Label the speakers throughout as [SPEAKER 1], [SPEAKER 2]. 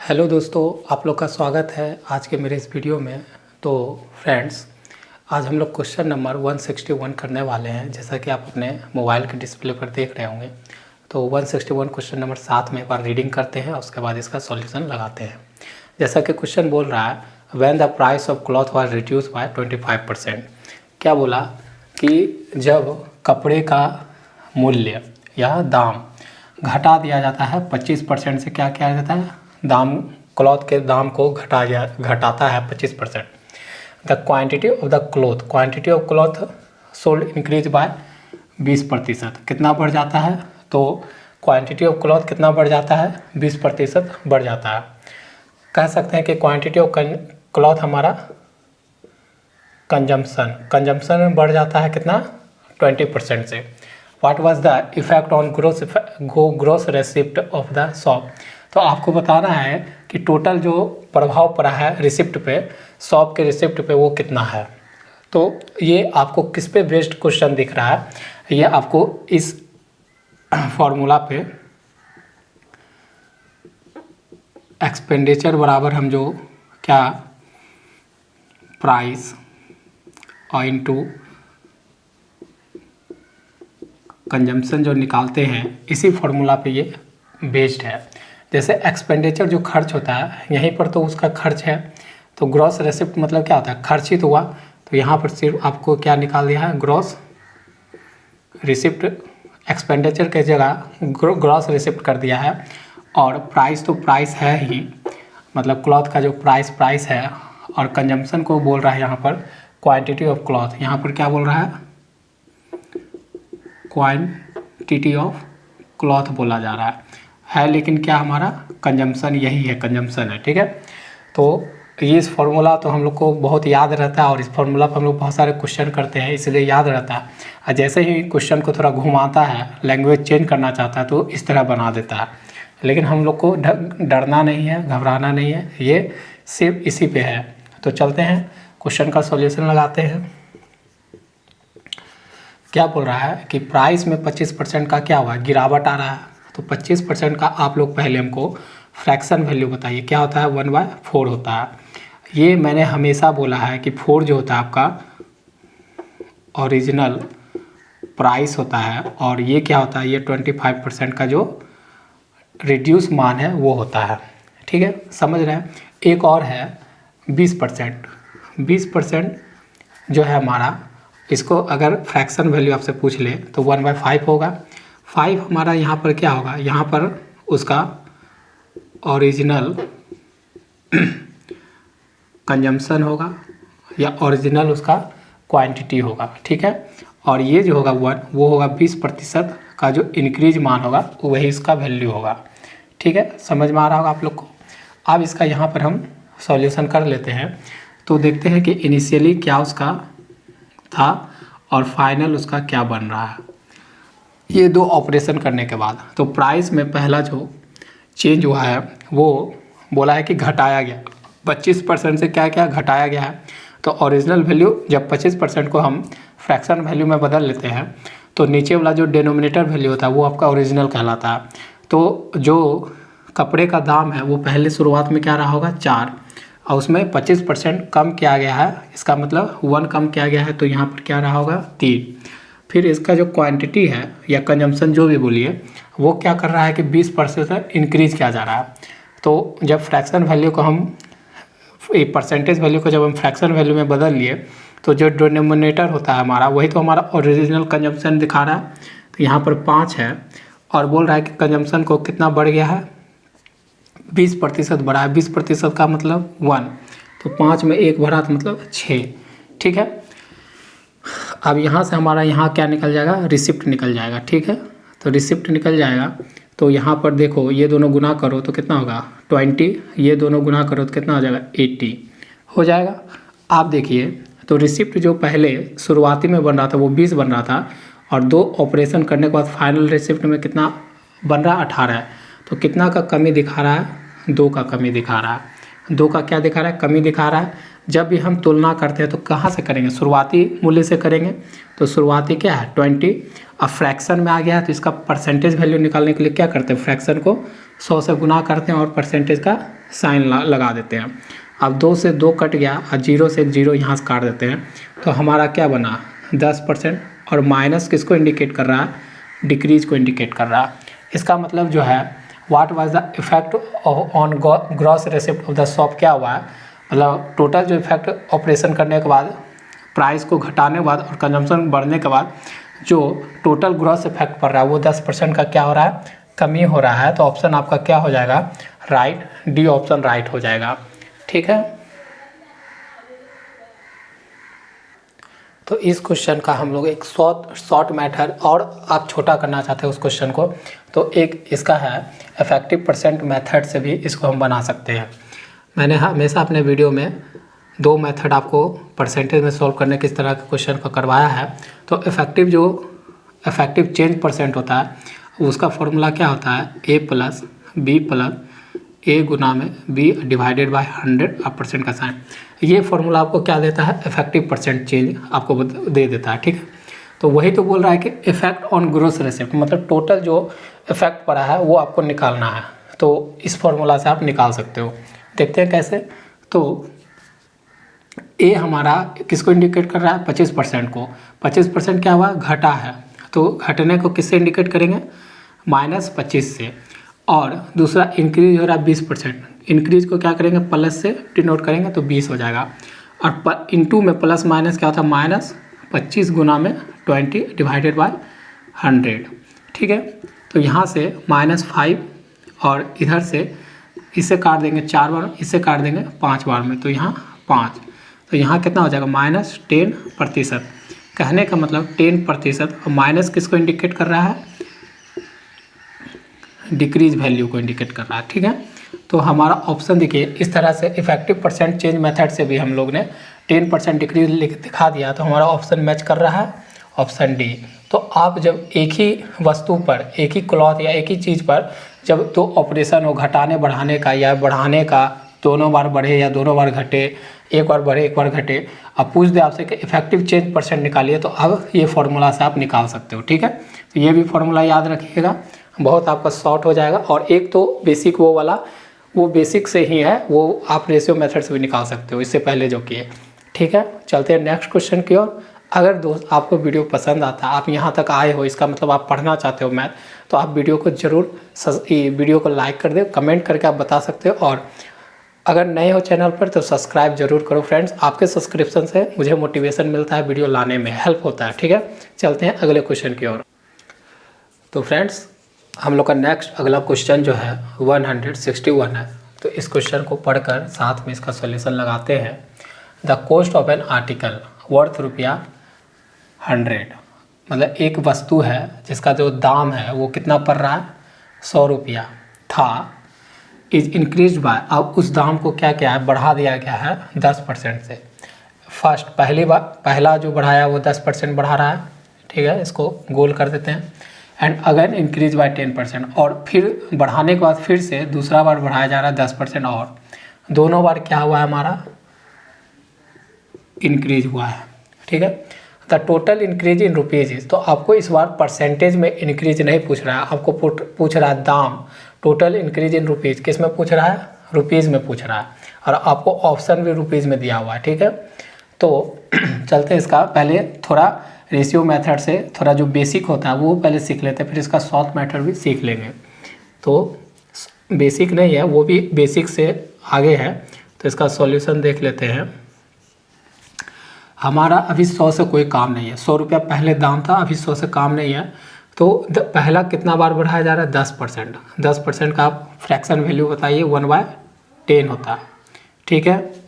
[SPEAKER 1] Hello दोस्तों, आप लोग का स्वागत है आज के मेरे इस वीडियो में। तो फ्रेंड्स, आज हम लोग क्वेश्चन नंबर 161 करने वाले हैं। जैसा कि आप अपने मोबाइल के डिस्प्ले पर देख रहे होंगे। तो 161 क्वेश्चन नंबर 7 में एक बार रीडिंग करते हैं, उसके बाद इसका सॉल्यूशन लगाते हैं। जैसा कि क्वेश्चन बोल रहा है, when the price of cloth was reduce by 25%। क्या बोला कि जब कपड़े का मूल्य या दाम घटा दिया जाता है 25% से, क्या किया जाता है, दाम क्लॉथ के दाम को घटाता है 25%। The quantity of the cloth sold increase by 20%। कितना बढ़ जाता है? तो क्वांटिटी ऑफ क्लॉथ कितना बढ़ जाता है? 20% बढ़ जाता है। कह सकते हैं कि क्वांटिटी ऑफ क्लॉथ हमारा कंजम्पशन बढ़ जाता है कितना? 20% से। What was the effect on gross receipt of the shop. तो आपको बताना है कि टोटल जो प्रभाव पड़ा है रिसिप्ट पे, शॉप के रिसिप्ट पे, वो कितना है। तो ये आपको किस पे बेस्ड क्वेश्चन दिख रहा है, ये आपको इस फॉर्मूला पे एक्सपेंडिचर बराबर हम जो क्या प्राइस और इनटू कंजम्पशन जो निकालते हैं, इसी फॉर्मूला पे ये बेस्ड है। जैसे एक्सपेंडिचर जो खर्च होता है, यहीं पर तो उसका खर्च है। तो ग्रॉस रेसिप्ट मतलब क्या होता है? खर्चित हुआ। तो यहाँ पर सिर्फ आपको क्या निकाल दिया है? Gross receipt. एक्सपेंडिचर के जगह ग्रॉस रिसिप्ट कर दिया है। और प्राइस तो प्राइस है ही, मतलब क्लॉथ का जो प्राइस है। और कंजम्पशन को बोल रहा है यहाँ पर क्वांटिटी ऑफ क्लॉथ। यहाँ पर क्या बोल रहा है? क्वांटिटी ऑफ क्लॉथ बोला जा रहा है, लेकिन क्या हमारा कंजम्पशन यही है, कंजम्पशन है। ठीक है। तो ये इस फॉर्मूला तो हम लोग को बहुत याद रहता है, और इस फॉर्मूला पर हम लोग बहुत सारे क्वेश्चन करते हैं, इसलिए याद रहता है। और जैसे ही क्वेश्चन को थोड़ा घुमाता है, लैंग्वेज चेंज करना चाहता है, तो इस तरह बना देता है। लेकिन हम लोग को डरना नहीं है, घबराना नहीं है, ये सिर्फ इसी पे है। तो चलते हैं क्वेश्चन का सॉल्यूशन लगाते हैं। क्या बोल रहा है कि प्राइस में 25% का क्या हुआ? गिरावट आ रहा है। तो 25% का आप लोग पहले हमको फ्रैक्शन वैल्यू बताइए। क्या होता है? 1/4 होता है। ये मैंने हमेशा बोला है कि 4 जो होता है आपका ओरिजिनल प्राइस होता है, और ये क्या होता है? ये 25% का जो रिड्यूस मान है वो होता है। ठीक है, समझ रहे हैं। एक और है 20%। 20% जो है हमारा, इसको अगर फ्रैक्शन वैल्यू आपसे पूछ ले तो 1/5 होगा। 5 हमारा यहाँ पर क्या होगा? यहाँ पर उसका ओरिजिनल कंजम्पशन होगा, या ओरिजिनल उसका क्वांटिटी होगा। ठीक है। और ये जो होगा 1, वो होगा 20% का जो इंक्रीज मान होगा, वही इसका वैल्यू होगा। ठीक है, समझ में आ रहा होगा आप लोग को। अब इसका यहाँ पर हम सॉल्यूशन कर लेते हैं। तो देखते हैं कि इनिशियली क्या उसका था और फाइनल उसका क्या बन रहा है, ये दो ऑपरेशन करने के बाद। तो प्राइस में पहला जो चेंज हुआ है वो बोला है कि घटाया गया 25% से। क्या क्या घटाया गया है? तो ओरिजिनल वैल्यू, जब 25% को हम फ्रैक्शन वैल्यू में बदल लेते हैं, तो नीचे वाला जो डिनोमिनेटर वैल्यू होता है वो आपका ओरिजिनल कहलाता है। तो जो कपड़े का दाम है वो पहले शुरुआत में क्या रहा होगा? 4, और उसमें 25% कम किया गया है, इसका मतलब 1 कम किया गया है, तो यहाँ पर क्या रहा होगा? 3। फिर इसका जो क्वांटिटी है या कंजम्पशन जो भी बोलिए, वो क्या कर रहा है कि 20% इंक्रीज़ किया जा रहा है। तो जब फ्रैक्शन वैल्यू को हम परसेंटेज वैल्यू को जब हम फ्रैक्शन वैल्यू में बदल लिए, तो जो डिनोमिनेटर होता है हमारा, वही तो हमारा ओरिजिनल कंजम्पशन दिखा रहा है। तो यहाँ पर 5 है, और बोल रहा है कि कंजम्पशन को कितना बढ़ गया है? 20% बढ़ा है। 20% का मतलब 1, तो 5 में 1 बढ़ा तो मतलब 6। ठीक है। अब यहाँ से हमारा यहाँ क्या निकल जाएगा? रिसिप्ट निकल जाएगा। ठीक है, तो रिसिप्ट निकल जाएगा। तो यहाँ पर देखो, ये दोनों गुना करो तो कितना होगा? 20। ये दोनों गुना करो तो कितना हो जाएगा? 80 हो जाएगा। आप देखिए, तो रिसिप्ट जो पहले शुरुआती में बन रहा था वो 20 बन रहा था, और 2 ऑपरेशन करने के बाद फाइनल रिसिप्ट में कितना बन रहा है? 18 है। तो कितना का कमी दिखा रहा है? 2 का कमी दिखा रहा है। 2 का क्या दिखा रहा है? कमी दिखा रहा है। जब भी हम तुलना करते हैं तो कहाँ से करेंगे? शुरुआती मूल्य से करेंगे। तो शुरुआती क्या है? 20। अब फ्रैक्शन में आ गया है, तो इसका परसेंटेज वैल्यू निकालने के लिए क्या करते हैं? फ्रैक्शन को 100 से गुना करते हैं और परसेंटेज का साइन लगा देते हैं। अब 2 से 2 कट गया और 0 से 0 यहाँ से काट देते हैं, तो हमारा क्या बना 10%। और माइनस किसको इंडिकेट कर रहा है, डिक्रीज को इंडिकेट कर रहा है। इसका मतलब जो है what was the effect on gross receipt of the shop, क्या हुआ है, मतलब टोटल जो इफेक्ट ऑपरेशन करने के बाद, प्राइस को घटाने के बाद और कंजम्पशन बढ़ने के बाद जो टोटल ग्रॉस इफेक्ट पड़ रहा है वो 10% का क्या हो रहा है, कमी हो रहा है। तो ऑप्शन आपका क्या हो जाएगा, राइट, डी ऑप्शन राइट हो जाएगा। ठीक है, तो इस क्वेश्चन का हम लोग एक शॉर्ट मेथड, और आप छोटा करना चाहते हैं उस क्वेश्चन को, तो एक इसका है इफेक्टिव परसेंट मेथड से भी इसको हम बना सकते हैं। मैंने हमेशा अपने वीडियो में 2 मेथड आपको परसेंटेज में सॉल्व करने किस तरह के क्वेश्चन को करवाया है। तो इफेक्टिव चेंज परसेंट होता है उसका फॉर्मूला क्या होता है, ए प्लस बी प्लस ए गुना में बी डिवाइडेड बाय 100 परसेंट का साइन। ये फॉर्मूला आपको क्या देता है, इफेक्टिव परसेंट चेंज आपको दे देता है। ठीक है, तो वही तो बोल रहा है कि इफेक्ट ऑन ग्रॉस रिसिप्ट, मतलब टोटल जो इफेक्ट पड़ा है वो आपको निकालना है। तो इस फॉर्मूला से आप निकाल सकते हो। देखते हैं कैसे। तो ए हमारा किसको इंडिकेट कर रहा है, 25% को। 25% क्या हुआ, घटा है, तो घटने को किससे इंडिकेट करेंगे, -25 से। और दूसरा इंक्रीज हो रहा है 20%, इंक्रीज को क्या करेंगे, प्लस से डिनोट करेंगे तो 20 हो जाएगा। और इनटू में प्लस माइनस क्या होता है, -25 गुना में 20 डिवाइडेड बाय 100। ठीक है, तो यहाँ से -5 और इधर से इसे काट देंगे 4 बार, इसे काट देंगे 5 बार में, तो यहाँ 5, तो यहाँ कितना हो जाएगा, -10%। कहने का मतलब 10%, और माइनस किसको इंडिकेट कर रहा है, डिक्रीज वैल्यू को इंडिकेट कर रहा है। ठीक है, तो हमारा ऑप्शन देखिए इस तरह से इफेक्टिव परसेंट चेंज मेथड से भी हम लोग ने 10% डिक्रीज दिखा दिया, तो हमारा ऑप्शन मैच कर रहा है, ऑप्शन डी। तो आप जब एक ही वस्तु पर, एक ही क्लॉथ या एक ही चीज़ पर जब तो ऑपरेशन हो घटाने बढ़ाने का या बढ़ाने का, दोनों बार बढ़े या दोनों बार घटे, एक बार बढ़े एक बार घटे, अब पूछ दे आपसे कि इफेक्टिव चेंज परसेंट निकालिए, तो अब ये फार्मूला से आप निकाल सकते हो। ठीक है, तो ये भी फार्मूला याद रखिएगा, बहुत आपका शॉर्ट हो जाएगा। और एक तो बेसिक वो वाला, वो बेसिक से ही है, वो आप रेशियो मेथड से भी निकाल सकते हो, इससे पहले जो किए। ठीक है, चलते हैं नेक्स्ट क्वेश्चन की ओर। अगर दोस्त आपको वीडियो पसंद आता है, आप यहाँ तक आए हो, इसका मतलब आप पढ़ना चाहते हो मैथ, तो आप वीडियो को ज़रूर वीडियो को लाइक कर दे, कमेंट करके आप बता सकते हो। और अगर नए हो चैनल पर तो सब्सक्राइब जरूर करो फ्रेंड्स, आपके सब्सक्रिप्शन से मुझे मोटिवेशन मिलता है, वीडियो लाने में हेल्प होता है। ठीक है, चलते हैं अगले क्वेश्चन की ओर। तो फ्रेंड्स हम लोग का नेक्स्ट अगला क्वेश्चन जो है 161 है। तो इस क्वेश्चन को पढ़कर साथ में इसका सॉल्यूशन लगाते हैं। The cost of an article worth ₹100, मतलब एक वस्तु है जिसका जो दाम है वो कितना पड़ रहा है, 100 रुपया था, इज इंक्रीज बाय, अब उस दाम को क्या क्या है, बढ़ा दिया गया है 10% से। फर्स्ट पहला जो बढ़ाया वो 10% बढ़ा रहा है। ठीक है, इसको गोल कर देते हैं। एंड अगेन इंक्रीज बाय 10%, और फिर बढ़ाने के बाद फिर से दूसरा बार बढ़ाया जा रहा है 10%, और दोनों बार क्या हुआ है, हमारा इंक्रीज हुआ है। ठीक है, the total increase in rupees, तो आपको इस बार परसेंटेज में इंक्रीज नहीं पूछ रहा है, आपको पूछ रहा है दाम। टोटल इंक्रीज इन रुपीज़ किस में पूछ रहा है, रुपीज़ में पूछ रहा है, और आपको ऑप्शन भी रुपीज़ में दिया हुआ है। ठीक है, तो चलते हैं इसका पहले थोड़ा रेशियो मेथड से, थोड़ा जो बेसिक होता है वो पहले सीख लेते हैं, फिर इसका शॉर्ट मेथड भी सीख लेंगे। तो बेसिक नहीं है, वो भी बेसिक से आगे है। तो इसका सॉल्यूशन देख लेते हैं। हमारा अभी 100 से कोई काम नहीं है, 100 रुपया पहले दाम था, अभी 100 से काम नहीं है। तो पहला कितना बार बढ़ाया जा रहा है, 10%। 10% का आप फ्रैक्शन वैल्यू बताइए, 1/10 होता है। ठीक है,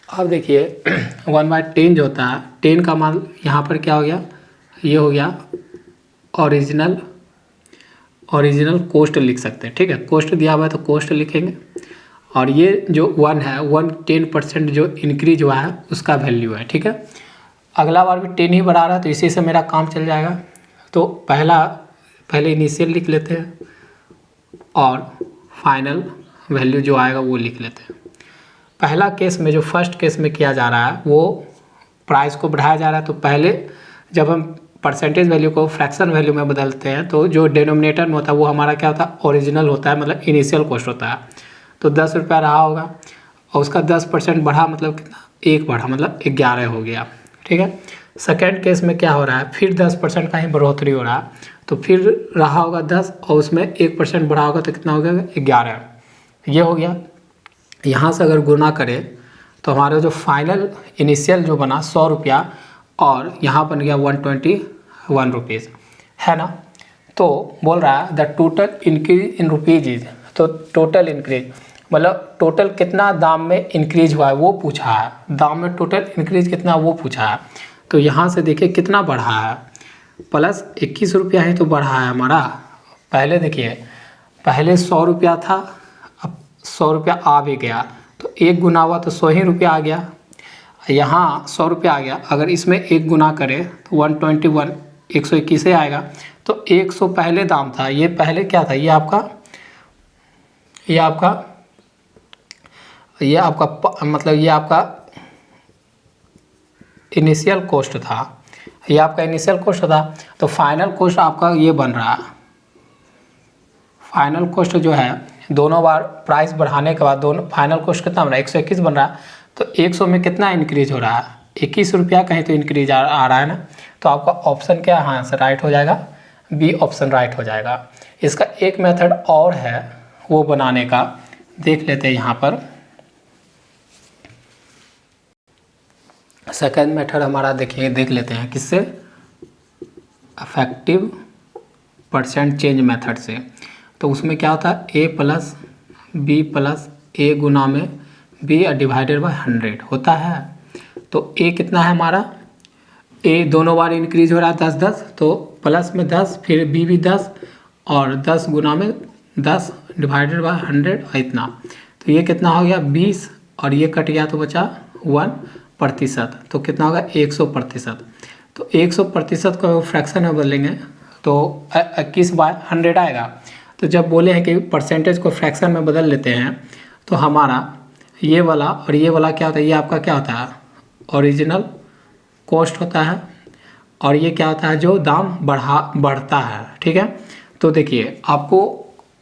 [SPEAKER 1] अब देखिए 1/10 जो होता है, 10 का मान यहाँ पर क्या हो गया, ये हो गया ओरिजिनल कॉस्ट लिख सकते हैं। ठीक है, कॉस्ट दिया हुआ है तो कॉस्ट लिखेंगे, और ये जो 1 है, 10% जो इंक्रीज हुआ है उसका वैल्यू है। ठीक है, अगला बार भी 10 ही बढ़ा रहा है, तो इसी से मेरा काम चल जाएगा। तो पहले इनिशियल लिख लेते हैं और फाइनल वैल्यू जो आएगा वो लिख लेते हैं। पहला केस में, जो फर्स्ट केस में किया जा रहा है, वो प्राइस को बढ़ाया जा रहा है। तो पहले जब हम परसेंटेज वैल्यू को फ्रैक्शन वैल्यू में बदलते हैं तो जो डिनोमिनेटर में होता है वो हमारा क्या होता है, ओरिजिनल होता है, मतलब इनिशियल कॉस्ट होता है। तो 10 रुपया रहा होगा और उसका 10% बढ़ा, मतलब कितना, 1 बढ़ा, मतलब 11 हो गया। ठीक है। सेकेंड केस में क्या हो रहा है, फिर 10% का ही बढ़ोतरी हो रहा है, तो फिर रहा होगा 10 और उसमें 1% बढ़ा होगा तो कितना हो गया, 11। ये हो गया। यहाँ से अगर गुना करें तो हमारा जो फाइनल इनिशियल जो बना 100 रुपया और यहाँ बन गया 121 रुपीज़, है ना। तो बोल रहा है the total increase in rupees is, तो टोटल इंक्रीज मतलब टोटल कितना दाम में इंक्रीज हुआ है वो पूछा है, दाम में टोटल इंक्रीज कितना वो पूछा है। तो यहाँ से देखिए कितना बढ़ा है, प्लस 21 रुपया ही तो बढ़ा है हमारा। पहले देखिए, पहले 100 रुपया था, अब 100 रुपया आ भी गया, तो 1 गुना हुआ तो 100 ही रुपया आ गया। यहाँ 100 रुपया आ गया, अगर इसमें 1 गुना करें तो 121, 121 से आएगा। तो 100 पहले दाम था, ये पहले क्या था, ये आपका मतलब ये आपका इनिशियल कॉस्ट था, ये आपका इनिशियल कॉस्ट था। तो फाइनल कॉस्ट आपका ये बन रहा है, फाइनल कॉस्ट जो है दोनों बार प्राइस बढ़ाने के बाद दोनों फाइनल कॉस्ट कितना बन रहा है, 121 बन रहा है। तो 100 में कितना इंक्रीज हो रहा है, 21 रुपया कहीं तो इंक्रीज आ रहा है ना। तो आपका ऑप्शन क्या है, हाँ से राइट हो जाएगा, बी ऑप्शन राइट हो जाएगा। इसका एक मेथड और है वो बनाने का, देख लेते हैं यहाँ पर। सेकेंड मेथड हमारा देखिए, देख लेते हैं किससे, इफेक्टिव परसेंट चेंज मेथड से। तो उसमें क्या होता है, a प्लस बी प्लस ए गुना में b डिवाइडेड बाय 100 होता है। तो a कितना है हमारा, a दोनों बार इंक्रीज हो रहा है 10-10, तो प्लस में 10, फिर b भी 10 और 10 गुना में 10 डिवाइडेड बाय 100 और इतना। तो ये कितना हो गया 20 और ये कट गया तो बचा 1%, तो कितना होगा 100%। तो 100% को फ्रैक्शन में बदलेंगे तो 21/100 आएगा। तो जब बोले हैं कि परसेंटेज को फ्रैक्शन में बदल लेते हैं तो हमारा ये वाला और ये वाला क्या होता है, ये आपका क्या होता है, ओरिजिनल कॉस्ट होता है, और ये क्या होता है, जो दाम बढ़ता है। ठीक है। तो देखिए आपको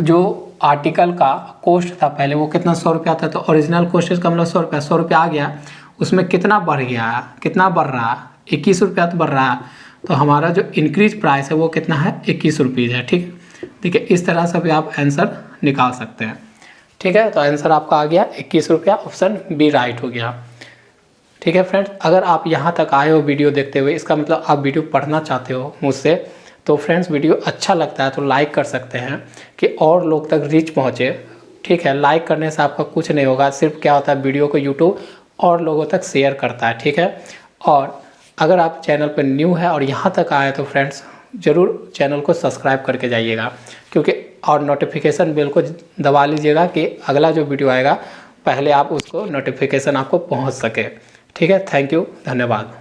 [SPEAKER 1] जो आर्टिकल का कॉस्ट था पहले वो कितना 100 रुपया था, तो ओरिजिनल कॉस्ट का मतलब 100 रुपया आ गया, उसमें कितना बढ़ गया, कितना बढ़ रहा है, 21 रुपया तो बढ़ रहा है। तो हमारा जो इंक्रीज प्राइस है वो कितना है, 21 रुपीज़ है। ठीक, देखिए इस तरह से भी आप आंसर निकाल सकते हैं। ठीक है। तो आंसर आपका आ गया 21 रुपया, ऑप्शन बी राइट हो गया। ठीक है फ्रेंड्स, अगर आप यहाँ तक आए हो वीडियो देखते हुए, इसका मतलब आप वीडियो पढ़ना चाहते हो मुझसे, तो फ्रेंड्स वीडियो अच्छा लगता है तो लाइक कर सकते हैं कि और लोग तक रीच पहुँचे। ठीक है। लाइक करने से आपका कुछ नहीं होगा, सिर्फ क्या होता है वीडियो को यूट्यूब और लोगों तक शेयर करता है। ठीक है। और अगर आप चैनल पर न्यू है और यहाँ तक आए तो फ्रेंड्स ज़रूर चैनल को सब्सक्राइब करके जाइएगा, क्योंकि और नोटिफिकेशन बेल को दबा लीजिएगा कि अगला जो वीडियो आएगा पहले आप उसको नोटिफिकेशन आपको पहुँच सके। ठीक है। थैंक यू, धन्यवाद।